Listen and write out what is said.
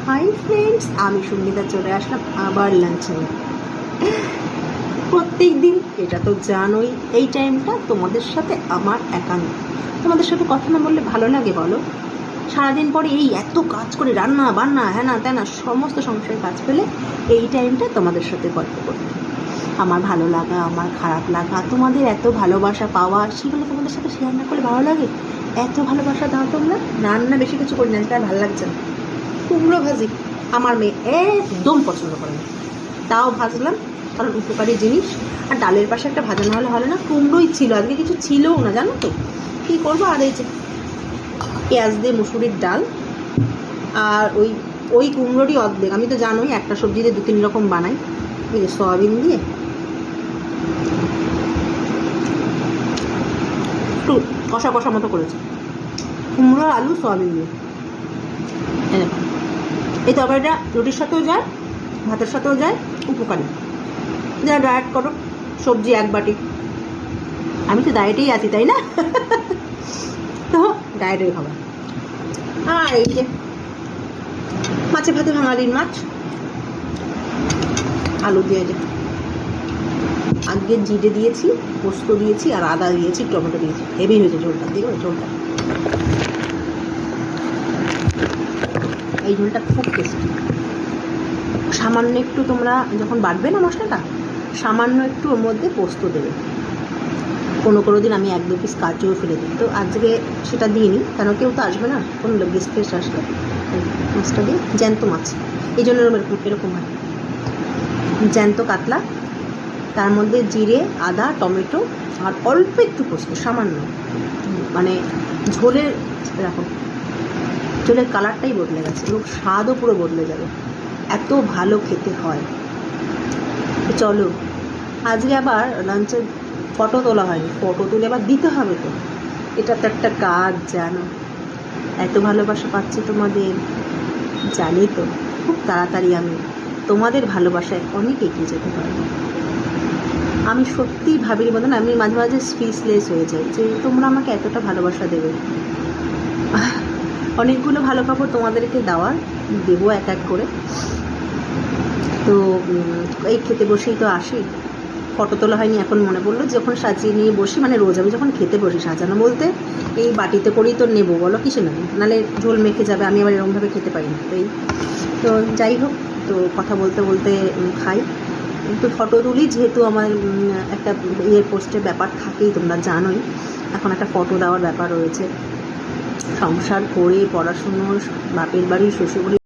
Hi friends, আমি সঙ্গীতা চলে আসলাম আবার লাঞ্চে। প্রত্যেক দিন এটা তো জানোই, এই টাইমটা তোমাদের সাথে আমার একান্ত। তোমাদের সাথে কথা না বললে ভালো লাগে বলো? সারাদিন পরে এই এত কাজ করে রান্না বান্না হ্যানা ত্যানা সমস্ত সংসারের কাজ পেলে এই টাইমটা তোমাদের সাথে গল্প করতে, আমার ভালো লাগা, আমার খারাপ লাগা, তোমাদের এত ভালোবাসা পাওয়া, সেগুলো তোমাদের সাথে শেয়ার না করলে ভালো লাগে? এত ভালোবাসা দাও তোমরা। রান্না বেশি কিছু করি না, তার ভালো লাগছে না। কুমড়ো ভাজি আমার মেয়ে একদম পছন্দ করে না, তাও ভাজলাম কারণ উপকারী জিনিস। আর ডালের পাশে একটা ভাজা না হলে না, কুমড়োই ছিল, আজকে কিছু ছিলও না জানো তো, কী করবো। আর এই যে পেঁয়াজ দিয়ে মুসুরির ডাল, আর ওই কুমড়োরই অর্ধেক, আমি তো জানোই একটা সবজি দিয়ে 2-3 রকম বানাই। এই যে সয়াবিন দিয়ে একটু কষা কষা মতো করেছে, কুমড়ো আলু সয়াবিন দিয়ে। এই তরকারিটা রুটির সাথেও যায়, ভাতের সাথেও যায়, উপকারী। যারা ডায়েট করো, সবজি 1 বাটি। আমি তো ডায়েটেই আছি, তাই না? তো ডায়েটের খাবার। আর এই যে মাছে ভাতে ভাঙালির মাছ, আলু দিয়ে যে আজকে জিরে দিয়েছি, পোস্ত দিয়েছি, আর আদা দিয়েছি, টমেটো দিয়েছি। হেভি হয়েছে ঝোলটা, দেখবে ঝোলটা, এই ঝোলটা খুব টেস্টি। সামান্য একটু তোমরা যখন বাটবে না মশলাটা, সামান্য একটু ওর মধ্যে পোস্ত দেবে। কোনো দিন আমি 1-2 পিস কাজুও ফেলে দিই, তো আজকে সেটা দিইনি, কেন কেউ তো আসবে না, কোনো গেস্ট ফেস্ট আসলে মাছটা দিই। জ্যান্ত মাছ, এই জন্য এরকম হয়। জ্যান্ত কাতলা, তার মধ্যে জিরে, আদা, টমেটো আর অল্প একটু পোস্ত, সামান্য, মানে ঝোলের দেখো ঝোলের কালারটাই বদলে গেছে এবং স্বাদও পুরো বদলে যাবে, এত ভালো খেতে হয়। চলো, আজকে আবার লাঞ্চের ফটো তোলা হয়নি, ফটো তুলে আবার দিতে হবে তো, এটা তো একটা কাজ জানো। এত ভালোবাসা পাচ্ছি তোমাদের, জানি তো খুব তাড়াতাড়ি আমি তোমাদের ভালোবাসায় অনেক এগিয়ে যেতে পারবো। আমি সত্যিই ভাবির মতন, আমি মাঝে মাঝে স্পিচলেস হয়ে যাই যে তোমরা আমাকে এতটা ভালোবাসা দেবে। অনেকগুলো ভালো খবর তোমাদেরকে দেওয়ার, দেবো এক এক করে। তো এই খেতে বসেই তো আসি, ফটো তোলা হয়নি, এখন মনে পড়লো যখন সাজিয়ে নিয়ে বসি, মানে রোজ আমি যখন খেতে বসি, সাজানো বলতে এই বাটিতে করেই তো নেবো, বলো কিসে নেবো, নাহলে ঝোল মেখে যাবে, আমি আবার এরকমভাবে খেতে পারি না। তো যাই হোক, তো কথা বলতে বলতে খাই, তো ফটো তুলি, যেহেতু আমার একটা পোস্টের ব্যাপার থাকেই, তোমরা জানোই, এখন একটা ফটো দেওয়ার ব্যাপার রয়েছে। সংসার করে, পড়াশুনো, বাপের বাড়ি, শ্বশুরবাড়ি